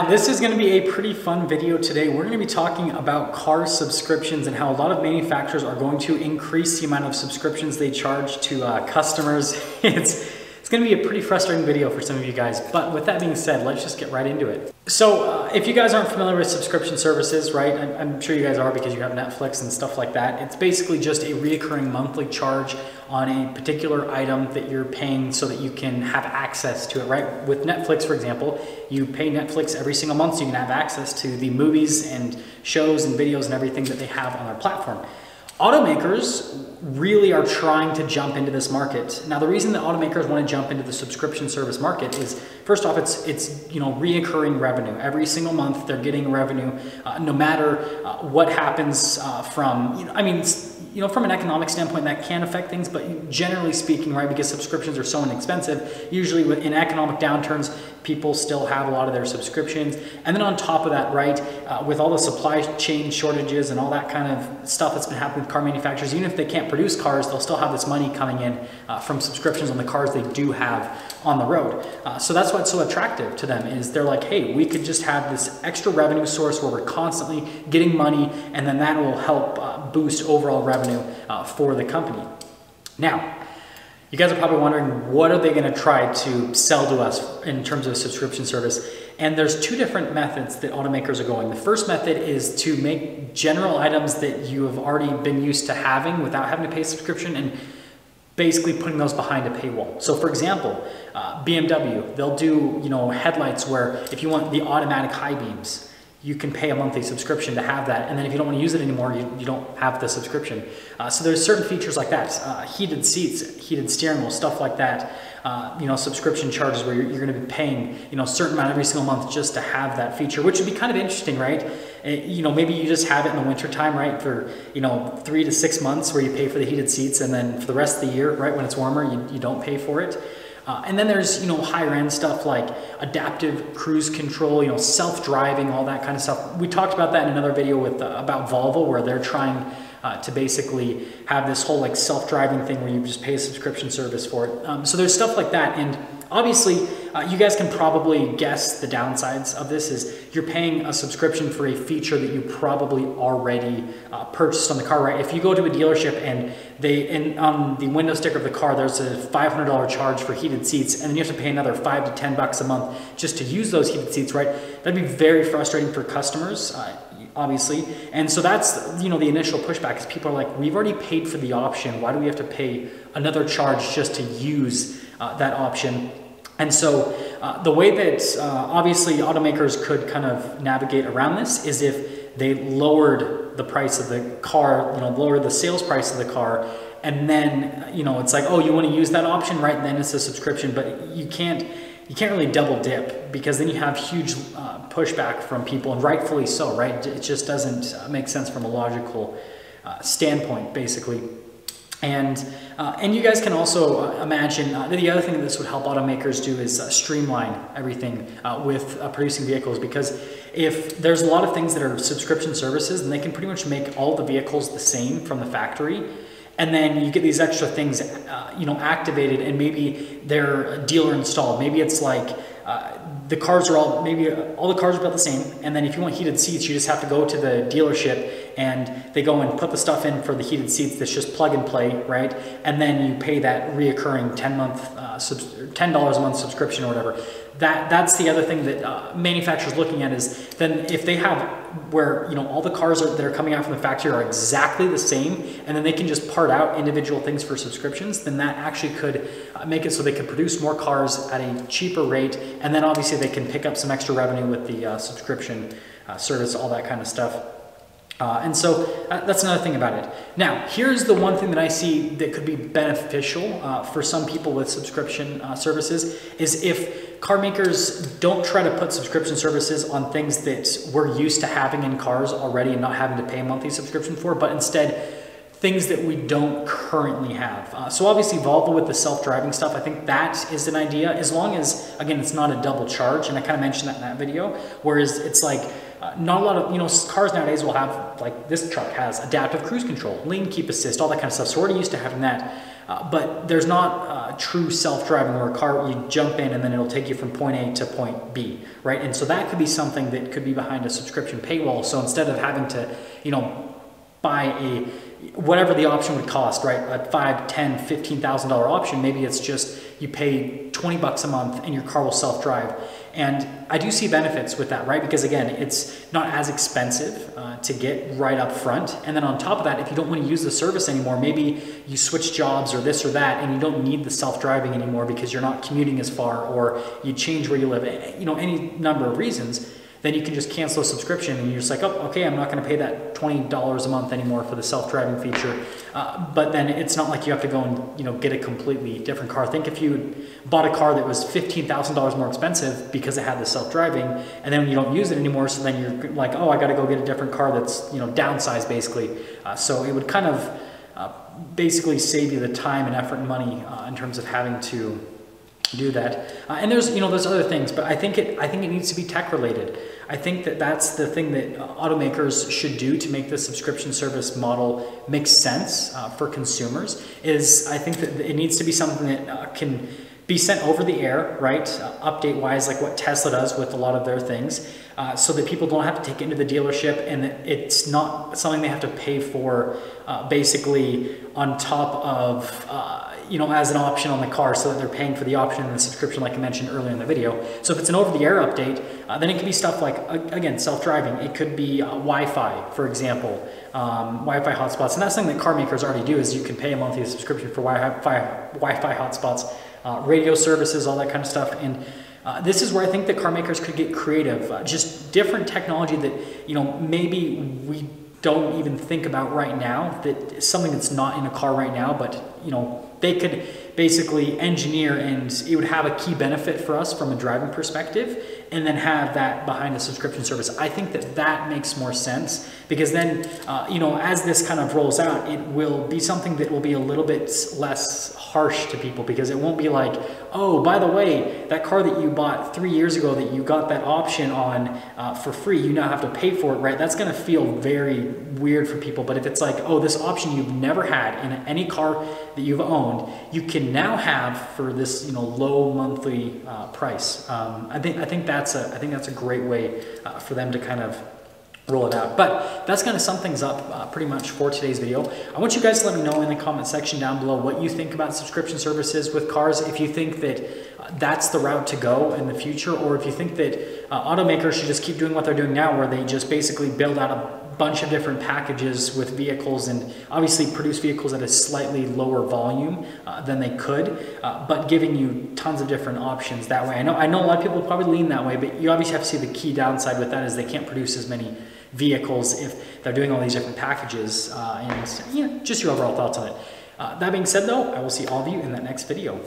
Now, this is going to be a pretty fun video today. We're going to be talking about car subscriptions and how a lot of manufacturers are going to increase the amount of subscriptions they charge to customers. It's going to be a pretty frustrating video for some of you guys, but with that being said, let's just get right into it. So if you guys aren't familiar with subscription services, right, I'm sure you guys are because you have Netflix and stuff like that. It's basically just a reoccurring monthly charge on a particular item that you're paying so that you can have access to it, right? With Netflix, for example, you pay Netflix every single month so you can have access to the movies and shows and videos and everything that they have on their platform. Automakers really are trying to jump into this market. Now, the reason that automakers want to jump into the subscription service market is, first off, it's reoccurring revenue. Every single month, they're getting revenue, no matter what happens from, from an economic standpoint, that can affect things, but generally speaking, right, because subscriptions are so inexpensive, usually in economic downturns, people still have a lot of their subscriptions. And then on top of that, right, with all the supply chain shortages and all that kind of stuff that's been happening with car manufacturers, even if they can't produce cars, they'll still have this money coming in from subscriptions on the cars they do have on the road. So that's what's so attractive to them, is they're like, hey, we could just have this extra revenue source where we're constantly getting money, and then that will help boost overall revenue for the company. Now, you guys are probably wondering, what are they going to try to sell to us in terms of a subscription service? And there's two different methods that automakers are going. The first method is to make general items that you have already been used to having without having to pay a subscription and basically putting those behind a paywall. So for example, BMW, they'll do headlights where if you want the automatic high beams, you can pay a monthly subscription to have that. And then if you don't want to use it anymore, you don't have the subscription. So there's certain features like that, heated seats, heated steering wheel, stuff like that. Subscription charges where you're going to be paying, a certain amount every single month just to have that feature, which would be kind of interesting, right? Maybe you just have it in the winter time, right? For, 3 to 6 months where you pay for the heated seats, and then for the rest of the year, right, when it's warmer, you don't pay for it. And then there's, higher end stuff like adaptive cruise control, self-driving, all that kind of stuff. We talked about that in another video with about Volvo, where they're trying to basically have this whole like self-driving thing where you just pay a subscription service for it. So there's stuff like that. And obviously you guys can probably guess the downsides of this is you're paying a subscription for a feature that you probably already purchased on the car, right? If you go to a dealership and on the window sticker of the car, there's a $500 charge for heated seats, and then you have to pay another $5 to $10 a month just to use those heated seats, right? That'd be very frustrating for customers. Obviously. And so that's, the initial pushback is people are like, we've already paid for the option. Why do we have to pay another charge just to use that option? And so the way that obviously automakers could kind of navigate around this is if they lowered the price of the car, lowered the sales price of the car, and then, it's like, oh, you want to use that option, right? And then it's a subscription, but you can't really double dip, because then you have huge pushback from people, and rightfully so, right? It just doesn't make sense from a logical standpoint, basically. And you guys can also imagine the other thing that this would help automakers do is streamline everything with producing vehicles, because if there's a lot of things that are subscription services, and they can pretty much make all the vehicles the same from the factory. And then you get these extra things, activated, and maybe they're dealer installed. Maybe it's like the cars are all the cars are about the same. And then if you want heated seats, you just have to go to the dealership and they go and put the stuff in for the heated seats. That's just plug and play, right? And then you pay that reoccurring $10 a month subscription or whatever. That's the other thing that manufacturers looking at is then if they have where all the cars that are coming out from the factory are exactly the same, and then they can just part out individual things for subscriptions, then that actually could make it so they can produce more cars at a cheaper rate, and then obviously they can pick up some extra revenue with the subscription service, all that kind of stuff. And so that's another thing about it. Now, here's the one thing that I see that could be beneficial for some people with subscription services is if car makers don't try to put subscription services on things that we're used to having in cars already and not having to pay a monthly subscription for, but instead things that we don't currently have. So obviously Volvo with the self-driving stuff, I think that is an idea, as long as, again, it's not a double charge, and I kind of mentioned that in that video, whereas it's like, not a lot of, cars nowadays will have, like this truck has adaptive cruise control, lane keep assist, all that kind of stuff. So we're already used to having that. but there's not true self-driving where a car, you jump in and then it'll take you from point A to point B, right? And so that could be something that could be behind a subscription paywall. So instead of having to, buy whatever the option would cost, right? A $5,000, $10,000, $15,000 option, maybe it's just you pay 20 bucks a month and your car will self-drive. And I do see benefits with that, right? Because again, it's not as expensive to get right up front. And then on top of that, if you don't want to use the service anymore, maybe you switch jobs or this or that, and you don't need the self-driving anymore because you're not commuting as far, or you change where you live, any number of reasons, then you can just cancel a subscription and you're just like, oh, okay, I'm not going to pay that $20 a month anymore for the self-driving feature. But then it's not like you have to go and get a completely different car. Think if you bought a car that was $15,000 more expensive because it had the self-driving, and then you don't use it anymore, so then you're like, oh, I got to go get a different car that's downsized basically. So it would kind of basically save you the time and effort and money in terms of having to do that. And there's other things, but I think it needs to be tech related. I think that's the thing that automakers should do to make the subscription service model make sense for consumers. Is I think that it needs to be something that can be sent over the air, right? Update wise, like what Tesla does with a lot of their things, so that people don't have to take it into the dealership, and it's not something they have to pay for basically on top of as an option on the car, so that they're paying for the option and the subscription like I mentioned earlier in the video. So if it's an over-the-air update, then it could be stuff like, again, self-driving. It could be Wi-Fi, for example, Wi-Fi hotspots. And that's something that car makers already do, is you can pay a monthly subscription for Wi-Fi hotspots, radio services, all that kind of stuff. And this is where I think that car makers could get creative, just different technology that, maybe we don't even think about right now, that something that's not in a car right now, but they could basically engineer, and it would have a key benefit for us from a driving perspective, and then have that behind a subscription service. I think that makes more sense, because then, as this kind of rolls out, it will be something that will be a little bit less harsh to people, because it won't be like, oh, by the way, that car that you bought 3 years ago that you got that option on for free, you now have to pay for it, right? That's gonna feel very weird for people. But if it's like, oh, this option you've never had in any car that you've owned, you can now have for this low monthly price. I think that's a great way for them to kind of roll it out. But that's going to sum things up pretty much for today's video. I want you guys to let me know in the comment section down below what you think about subscription services with cars. If you think that that's the route to go in the future, or if you think that automakers should just keep doing what they're doing now, where they just basically build out a bunch of different packages with vehicles, and obviously produce vehicles at a slightly lower volume than they could, but giving you tons of different options that way. I know a lot of people probably lean that way, but you obviously have to see the key downside with that is they can't produce as many vehicles if they're doing all these different packages, and just your overall thoughts on it. That being said though, I will see all of you in that next video.